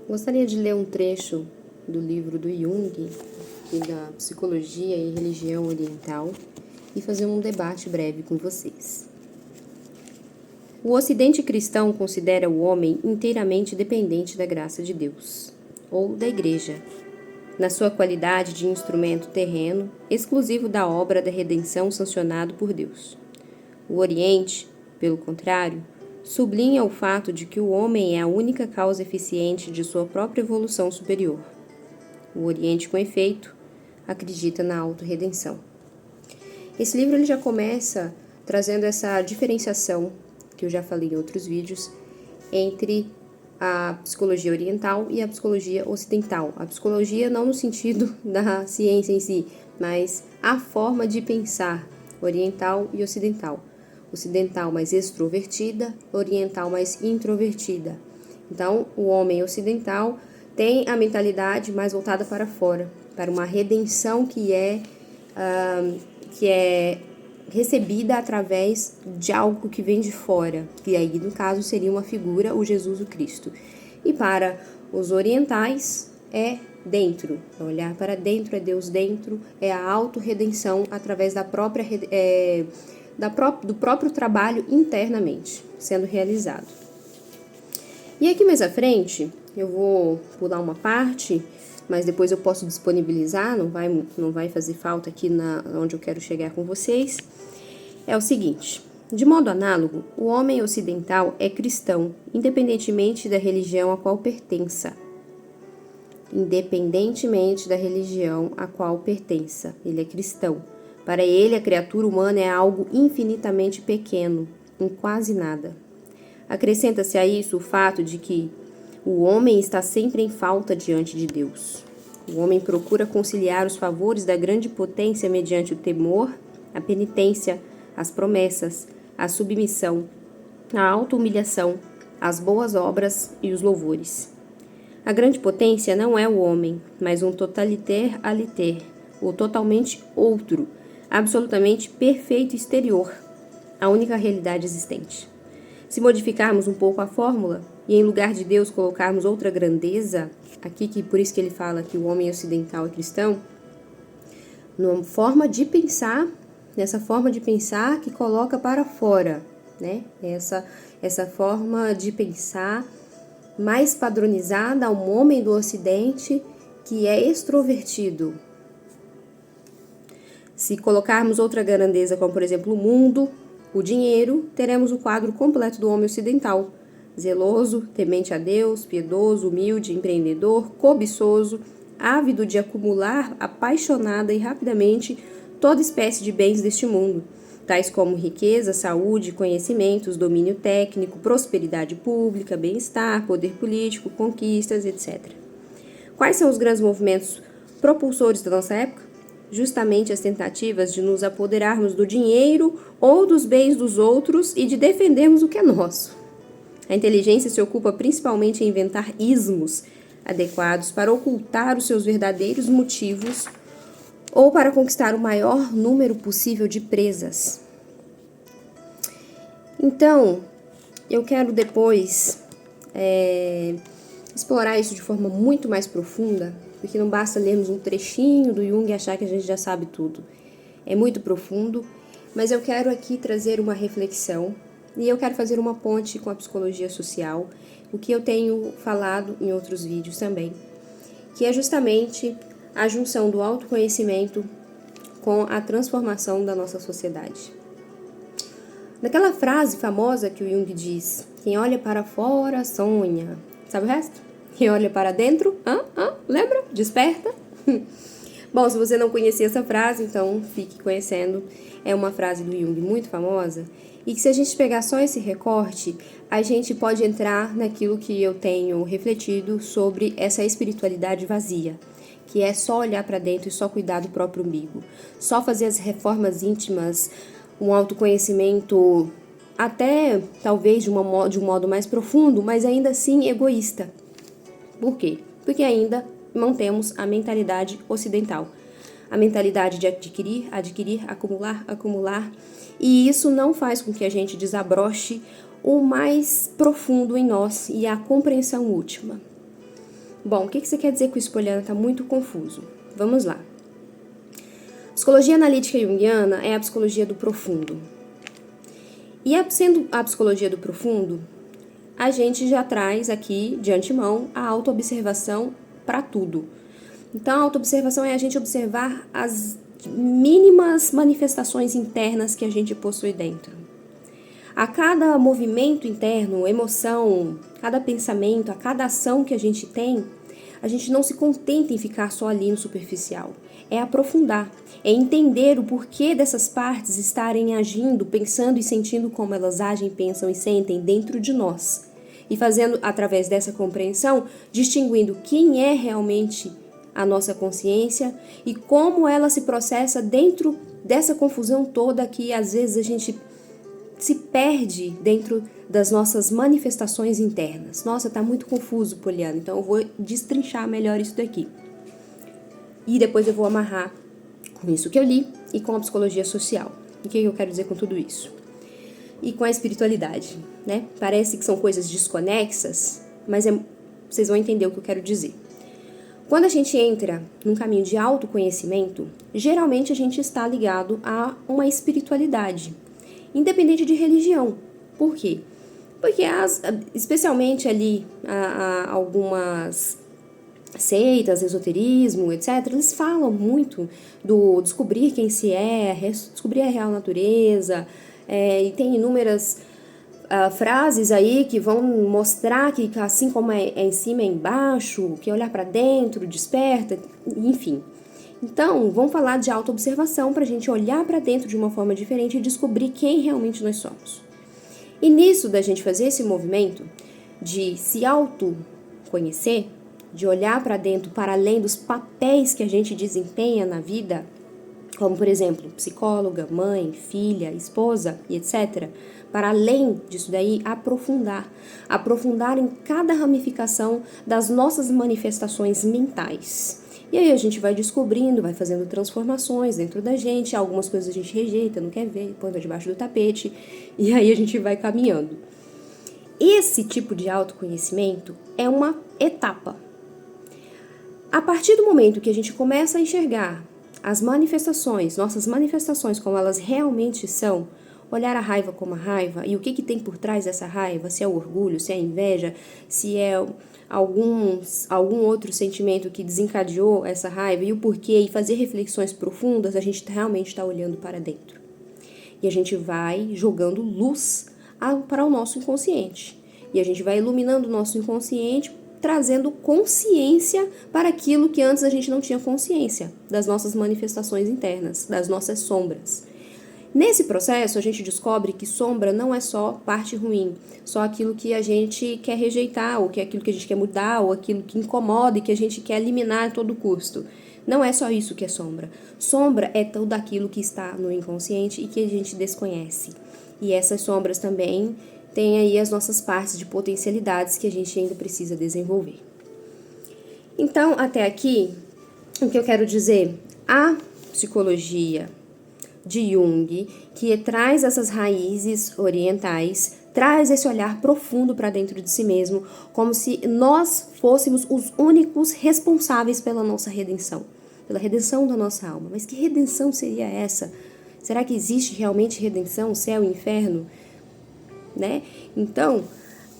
Gostaria de ler um trecho do livro do Jung, da Psicologia e Religião Oriental, e fazer um debate breve com vocês. O Ocidente cristão considera o homem inteiramente dependente da graça de Deus, ou da Igreja, na sua qualidade de instrumento terreno, exclusivo da obra da redenção sancionado por Deus. O Oriente, pelo contrário, sublinha o fato de que o homem é a única causa eficiente de sua própria evolução superior. O Oriente, com efeito, acredita na autorredenção. Esse livro ele já começa trazendo essa diferenciação, que eu já falei em outros vídeos, entre a psicologia oriental e a psicologia ocidental. A psicologia não no sentido da ciência em si, mas a forma de pensar oriental e ocidental. Ocidental mais extrovertida, oriental mais introvertida. Então, o homem ocidental tem a mentalidade mais voltada para fora, para uma redenção que é recebida através de algo que vem de fora, que aí no caso seria uma figura, o Jesus o Cristo. E para os orientais é dentro, é olhar para dentro, é Deus dentro, é a autorredenção através da própria do próprio trabalho internamente sendo realizado. E aqui mais à frente, eu vou pular uma parte, mas depois eu posso disponibilizar, não vai fazer falta aqui onde eu quero chegar com vocês. É o seguinte: de modo análogo, o homem ocidental é cristão, independentemente da religião a qual pertença. Independentemente da religião a qual pertença, ele é cristão. Para ele, a criatura humana é algo infinitamente pequeno, em quase nada. Acrescenta-se a isso o fato de que o homem está sempre em falta diante de Deus. O homem procura conciliar os favores da grande potência mediante o temor, a penitência, as promessas, a submissão, a auto-humilhação, as boas obras e os louvores. A grande potência não é o homem, mas um totaliter aliter, o totalmente outro, absolutamente perfeito exterior, a única realidade existente. Se modificarmos um pouco a fórmula e em lugar de Deus colocarmos outra grandeza, aqui que por isso que ele fala que o homem ocidental é cristão, nessa forma de pensar que coloca para fora, né? Essa forma de pensar mais padronizada ao homem do Ocidente que é extrovertido. Se colocarmos outra grandeza, como por exemplo o mundo, o dinheiro, teremos o quadro completo do homem ocidental. Zeloso, temente a Deus, piedoso, humilde, empreendedor, cobiçoso, ávido de acumular apaixonada e rapidamente toda espécie de bens deste mundo, tais como riqueza, saúde, conhecimentos, domínio técnico, prosperidade pública, bem-estar, poder político, conquistas, etc. Quais são os grandes movimentos propulsores da nossa época? Justamente as tentativas de nos apoderarmos do dinheiro ou dos bens dos outros e de defendermos o que é nosso. A inteligência se ocupa principalmente em inventar ismos adequados para ocultar os seus verdadeiros motivos ou para conquistar o maior número possível de presas. Então, eu quero depois explorar isso de forma muito mais profunda, porque não basta lermos um trechinho do Jung e achar que a gente já sabe tudo. É muito profundo, mas eu quero aqui trazer uma reflexão e eu quero fazer uma ponte com a psicologia social, o que eu tenho falado em outros vídeos também, que é justamente a junção do autoconhecimento com a transformação da nossa sociedade. Naquela frase famosa que o Jung diz: quem olha para fora sonha. Sabe o resto? Quem olha para dentro, lembra? Desperta? Bom, se você não conhecia essa frase, então fique conhecendo. É uma frase do Jung muito famosa e que se a gente pegar só esse recorte, a gente pode entrar naquilo que eu tenho refletido sobre essa espiritualidade vazia, que é só olhar para dentro e só cuidar do próprio umbigo, só fazer as reformas íntimas, um autoconhecimento até talvez de um modo mais profundo, mas ainda assim egoísta. Por quê? Porque ainda mantemos a mentalidade ocidental. A mentalidade de adquirir, acumular. E isso não faz com que a gente desabroche o mais profundo em nós e a compreensão última. Bom, o que você quer dizer com isso, Poliana? Tá muito confuso. Vamos lá. Psicologia analítica junguiana é a psicologia do profundo. E sendo a psicologia do profundo, a gente já traz aqui, de antemão, a autoobservação para tudo. Então, a autoobservação é a gente observar as mínimas manifestações internas que a gente possui dentro. A cada movimento interno, emoção, cada pensamento, a cada ação que a gente tem, a gente não se contenta em ficar só ali no superficial. É aprofundar, é entender o porquê dessas partes estarem agindo, pensando e sentindo como elas agem, pensam e sentem dentro de nós. E fazendo, através dessa compreensão, distinguindo quem é realmente a nossa consciência e como ela se processa dentro dessa confusão toda que às vezes a gente se perde dentro das nossas manifestações internas. Nossa, tá muito confuso, Poliana, então eu vou destrinchar melhor isso daqui. E depois eu vou amarrar com isso que eu li e com a psicologia social. O que eu quero dizer com tudo isso? E com a espiritualidade, né? Parece que são coisas desconexas, mas vocês vão entender o que eu quero dizer. Quando a gente entra num caminho de autoconhecimento, geralmente a gente está ligado a uma espiritualidade, independente de religião. Por quê? Porque especialmente ali algumas seitas, esoterismo, etc., eles falam muito do descobrir quem se é, descobrir a real natureza, e tem inúmeras frases aí que vão mostrar que assim como é em cima é embaixo, que olhar para dentro desperta, enfim. Então, vamos falar de autoobservação para a gente olhar para dentro de uma forma diferente e descobrir quem realmente nós somos. E nisso da gente fazer esse movimento de se autoconhecer, de olhar para dentro, para além dos papéis que a gente desempenha na vida, como, por exemplo, psicóloga, mãe, filha, esposa e etc., para além disso daí, aprofundar em cada ramificação das nossas manifestações mentais. E aí a gente vai descobrindo, vai fazendo transformações dentro da gente, algumas coisas a gente rejeita, não quer ver, põe debaixo do tapete, e aí a gente vai caminhando. Esse tipo de autoconhecimento é uma etapa. A partir do momento que a gente começa a enxergar as manifestações, nossas manifestações como elas realmente são, olhar a raiva como a raiva e o que tem por trás dessa raiva, se é o orgulho, se é a inveja, se é algum outro sentimento que desencadeou essa raiva e o porquê, e fazer reflexões profundas, a gente realmente está olhando para dentro. E a gente vai jogando luz para o nosso inconsciente. E a gente vai iluminando o nosso inconsciente, trazendo consciência para aquilo que antes a gente não tinha consciência, das nossas manifestações internas, das nossas sombras. Nesse processo, a gente descobre que sombra não é só parte ruim, só aquilo que a gente quer rejeitar, ou que é aquilo que a gente quer mudar, ou aquilo que incomoda e que a gente quer eliminar a todo custo. Não é só isso que é sombra. Sombra é tudo aquilo que está no inconsciente e que a gente desconhece. E essas sombras também têm aí as nossas partes de potencialidades que a gente ainda precisa desenvolver. Então, até aqui, o que eu quero dizer? A psicologia de Jung, que traz essas raízes orientais, traz esse olhar profundo para dentro de si mesmo, como se nós fôssemos os únicos responsáveis pela nossa redenção, pela redenção da nossa alma. Mas que redenção seria essa? Será que existe realmente redenção, céu e inferno? Né? Então,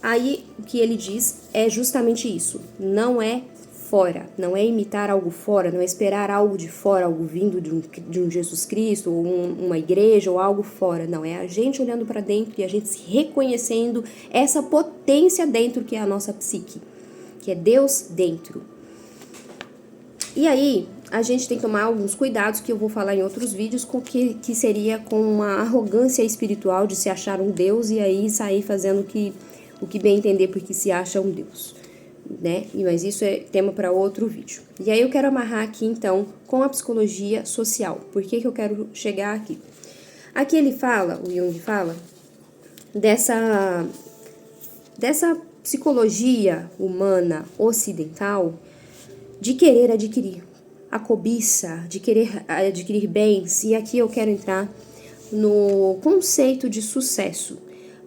aí o que ele diz é justamente isso, não é fora, não é imitar algo fora, não é esperar algo de fora, algo vindo de um Jesus Cristo, ou uma igreja, ou algo fora, não, é a gente olhando para dentro e a gente se reconhecendo essa potência dentro que é a nossa psique, que é Deus dentro. E aí, a gente tem que tomar alguns cuidados que eu vou falar em outros vídeos, com que seria com uma arrogância espiritual de se achar um Deus e aí sair fazendo o que bem entender porque se acha um Deus, né? Mas isso é tema para outro vídeo. E aí eu quero amarrar aqui então com a psicologia social. Por que eu quero chegar aqui? Aqui ele fala, o Jung fala, dessa psicologia humana ocidental de querer adquirir, a cobiça, de querer adquirir bens. E aqui eu quero entrar no conceito de sucesso.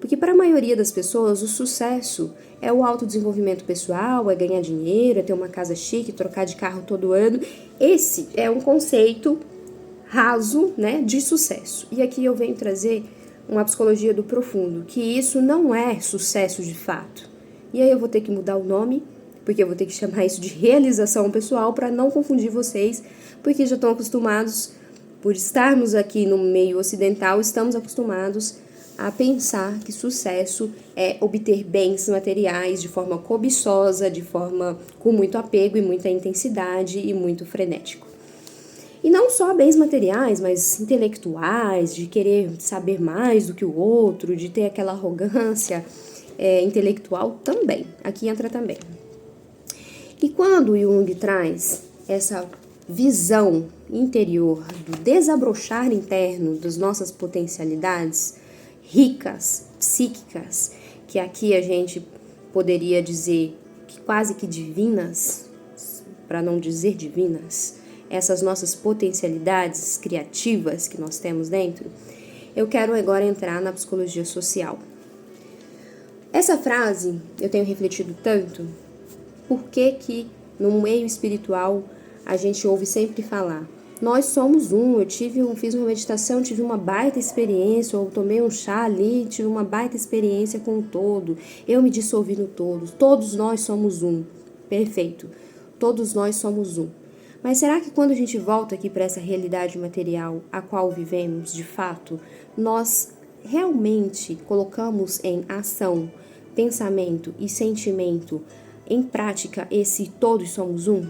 Porque para a maioria das pessoas, o sucesso é o autodesenvolvimento pessoal, é ganhar dinheiro, é ter uma casa chique, trocar de carro todo ano. Esse é um conceito raso, né, de sucesso. E aqui eu venho trazer uma psicologia do profundo, que isso não é sucesso de fato. E aí eu vou ter que mudar o nome, porque eu vou ter que chamar isso de realização pessoal para não confundir vocês, porque já estão acostumados, por estarmos aqui no meio ocidental, estamos acostumados a pensar que sucesso é obter bens materiais de forma cobiçosa, de forma com muito apego e muita intensidade e muito frenético. E não só bens materiais, mas intelectuais, de querer saber mais do que o outro, de ter aquela arrogância intelectual também. Aqui entra também. E quando Jung traz essa visão interior do desabrochar interno das nossas potencialidades ricas, psíquicas, que aqui a gente poderia dizer que quase que divinas, para não dizer divinas, essas nossas potencialidades criativas que nós temos dentro, eu quero agora entrar na psicologia social. Essa frase eu tenho refletido tanto, por que no meio espiritual a gente ouve sempre falar: nós somos um, fiz uma meditação, tive uma baita experiência, ou tomei um chá ali, tive uma baita experiência com o todo, eu me dissolvi no todo, todos nós somos um. Perfeito, todos nós somos um. Mas será que quando a gente volta aqui para essa realidade material a qual vivemos, de fato, nós realmente colocamos em ação, pensamento e sentimento, em prática, esse todos somos um?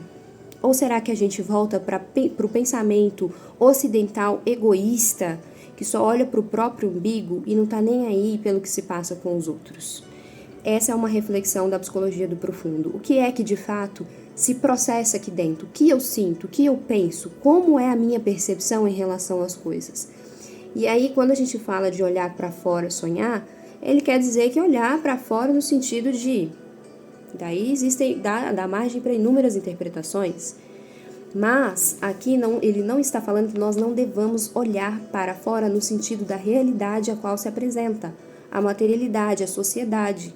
Ou será que a gente volta para o pensamento ocidental egoísta, que só olha para o próprio umbigo e não está nem aí pelo que se passa com os outros? Essa é uma reflexão da psicologia do profundo. O que é que, de fato, se processa aqui dentro? O que eu sinto? O que eu penso? Como é a minha percepção em relação às coisas? E aí, quando a gente fala de olhar para fora, sonhar, ele quer dizer que olhar para fora no sentido de... Daí dá margem para inúmeras interpretações. Mas aqui ele não está falando que nós não devamos olhar para fora no sentido da realidade a qual se apresenta, a materialidade, a sociedade.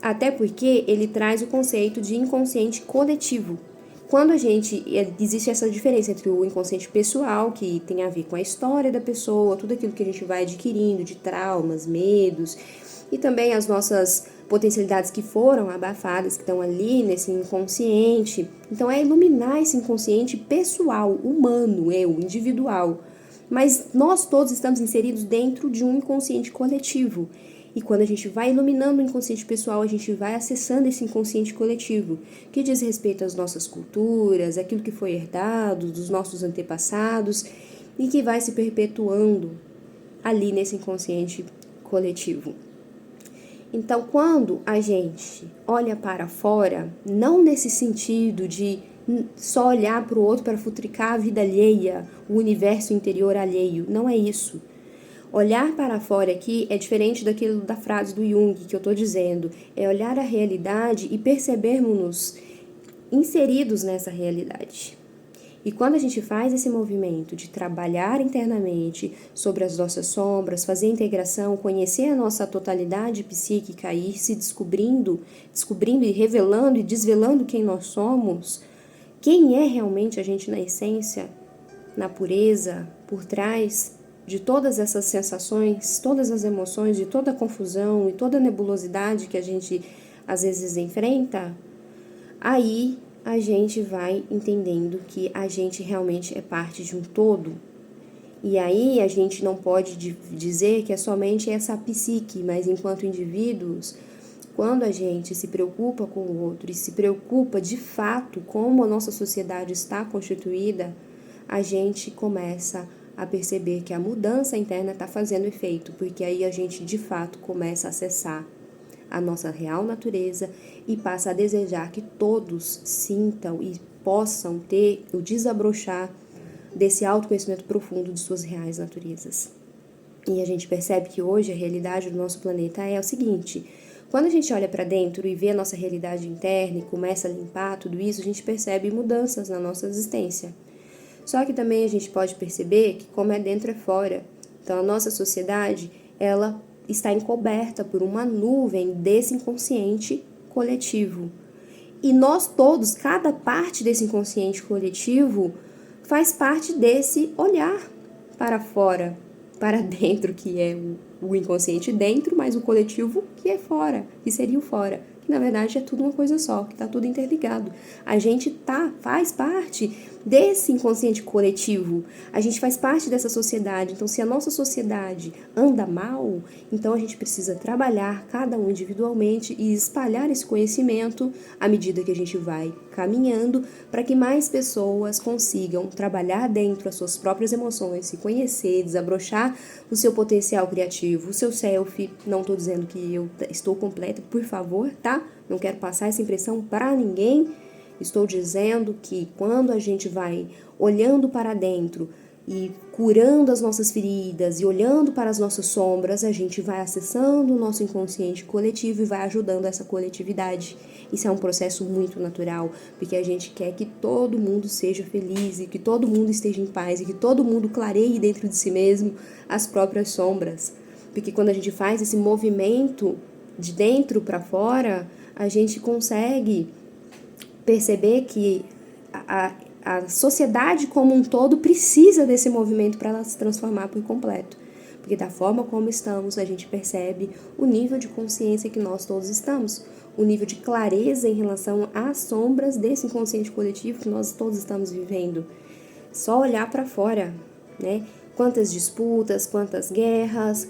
Até porque ele traz o conceito de inconsciente coletivo. Quando existe essa diferença entre o inconsciente pessoal, que tem a ver com a história da pessoa, tudo aquilo que a gente vai adquirindo de traumas, medos, e também as nossas potencialidades que foram abafadas, que estão ali nesse inconsciente. Então é iluminar esse inconsciente pessoal, humano, individual. Mas nós todos estamos inseridos dentro de um inconsciente coletivo. E quando a gente vai iluminando o inconsciente pessoal, a gente vai acessando esse inconsciente coletivo, que diz respeito às nossas culturas, aquilo que foi herdado dos nossos antepassados, e que vai se perpetuando ali nesse inconsciente coletivo. Então, quando a gente olha para fora, não nesse sentido de só olhar para o outro para futricar a vida alheia, o universo interior alheio, não é isso. Olhar para fora aqui é diferente daquilo da frase do Jung que eu estou dizendo, é olhar a realidade e percebermos-nos inseridos nessa realidade. E quando a gente faz esse movimento de trabalhar internamente sobre as nossas sombras, fazer a integração, conhecer a nossa totalidade psíquica e ir se descobrindo e revelando e desvelando quem nós somos, quem é realmente a gente na essência, na pureza, por trás de todas essas sensações, todas as emoções, de toda a confusão e toda a nebulosidade que a gente às vezes enfrenta, aí a gente vai entendendo que a gente realmente é parte de um todo. E aí a gente não pode dizer que é somente essa psique, mas enquanto indivíduos, quando a gente se preocupa com o outro e se preocupa de fato como a nossa sociedade está constituída, a gente começa a perceber que a mudança interna está fazendo efeito, porque aí a gente de fato começa a acessar a nossa real natureza e passa a desejar que todos sintam e possam ter o desabrochar desse autoconhecimento profundo de suas reais naturezas. E a gente percebe que hoje a realidade do nosso planeta é o seguinte: quando a gente olha para dentro e vê a nossa realidade interna e começa a limpar tudo isso, a gente percebe mudanças na nossa existência. Só que também a gente pode perceber que como é dentro é fora. Então a nossa sociedade, ela está encoberta por uma nuvem desse inconsciente coletivo. E nós todos, cada parte desse inconsciente coletivo, faz parte desse olhar para fora, para dentro, que é o inconsciente dentro, mas o coletivo que é fora, que seria o fora. Que na verdade é tudo uma coisa só, que está tudo interligado. A gente faz parte desse inconsciente coletivo, a gente faz parte dessa sociedade. Então, se a nossa sociedade anda mal, então a gente precisa trabalhar cada um individualmente e espalhar esse conhecimento à medida que a gente vai caminhando, para que mais pessoas consigam trabalhar dentro as suas próprias emoções, se conhecer, desabrochar o seu potencial criativo, o seu self. Não estou dizendo que eu estou completa, por favor, tá? Não quero passar essa impressão para ninguém. Estou dizendo que quando a gente vai olhando para dentro e curando as nossas feridas e olhando para as nossas sombras, a gente vai acessando o nosso inconsciente coletivo e vai ajudando essa coletividade. Isso é um processo muito natural, porque a gente quer que todo mundo seja feliz e que todo mundo esteja em paz e que todo mundo clareie dentro de si mesmo as próprias sombras. Porque quando a gente faz esse movimento de dentro para fora, a gente consegue perceber que a sociedade como um todo precisa desse movimento para ela se transformar por completo. Porque da forma como estamos, a gente percebe o nível de consciência que nós todos estamos, o nível de clareza em relação às sombras desse inconsciente coletivo que nós todos estamos vivendo. Só olhar para fora, né? Quantas disputas, quantas guerras,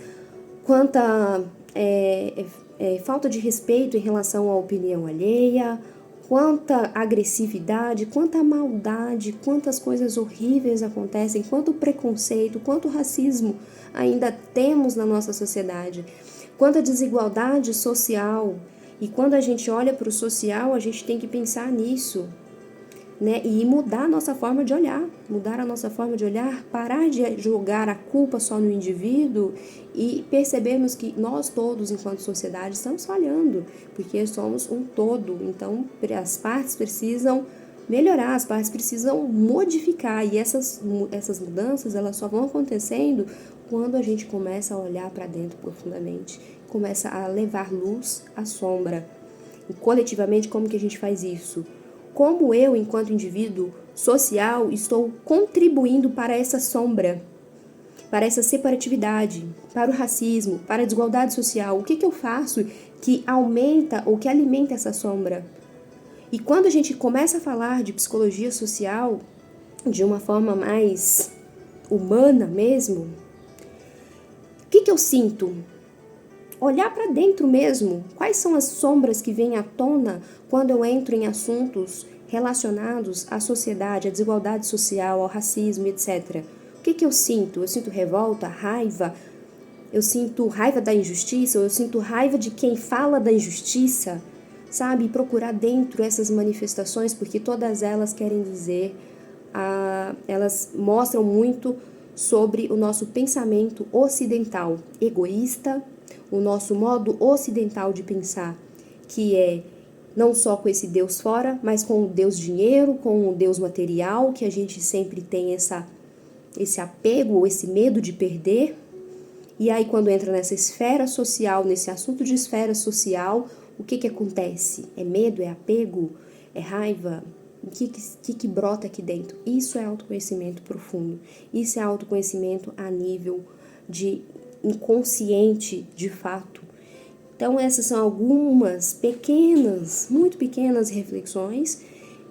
quanta falta de respeito em relação à opinião alheia, quanta agressividade, quanta maldade, quantas coisas horríveis acontecem, quanto preconceito, quanto racismo ainda temos na nossa sociedade, quanta desigualdade social. E quando a gente olha para o social, a gente tem que pensar nisso, né? E mudar a nossa forma de olhar, parar de jogar a culpa só no indivíduo e percebermos que nós todos, enquanto sociedade, estamos falhando, porque somos um todo. Então, as partes precisam melhorar, as partes precisam modificar, e essas mudanças, elas só vão acontecendo quando a gente começa a olhar para dentro profundamente, começa a levar luz à sombra. E coletivamente, como que a gente faz isso? Como eu, enquanto indivíduo social, estou contribuindo para essa sombra, para essa separatividade, para o racismo, para a desigualdade social? O que eu faço que aumenta ou que alimenta essa sombra? E quando a gente começa a falar de psicologia social de uma forma mais humana mesmo, o que eu sinto? Olhar para dentro mesmo. Quais são as sombras que vêm à tona quando eu entro em assuntos relacionados à sociedade, à desigualdade social, ao racismo, etc. O que eu sinto? Eu sinto revolta, raiva, eu sinto raiva da injustiça, ou eu sinto raiva de quem fala da injustiça, sabe? Procurar dentro essas manifestações, porque todas elas querem dizer, elas mostram muito sobre o nosso pensamento ocidental, egoísta, o nosso modo ocidental de pensar, que é não só com esse Deus fora, mas com o Deus dinheiro, com o Deus material, que a gente sempre tem esse apego, esse medo de perder. E aí quando entra nessa esfera social, nesse assunto de esfera social, o que acontece? É medo, é apego, é raiva? O que brota aqui dentro? Isso é autoconhecimento profundo, isso é autoconhecimento a nível de inconsciente de fato. Então essas são algumas pequenas, muito pequenas reflexões,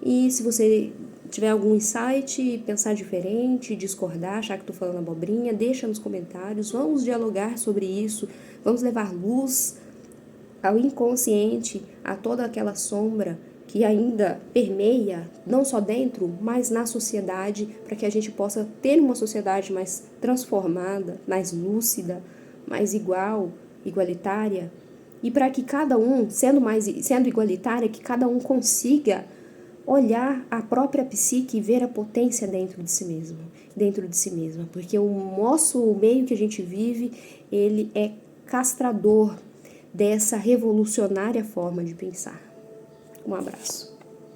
e se você tiver algum insight, pensar diferente, discordar, achar que estou falando abobrinha, deixa nos comentários, vamos dialogar sobre isso, vamos levar luz ao inconsciente, a toda aquela sombra que ainda permeia, não só dentro, mas na sociedade, para que a gente possa ter uma sociedade mais transformada, mais lúcida, mais igualitária, e para que cada um, sendo igualitária, que cada um consiga olhar a própria psique e ver a potência dentro de si mesma, porque o nosso meio que a gente vive, ele é castrador dessa revolucionária forma de pensar. Um abraço.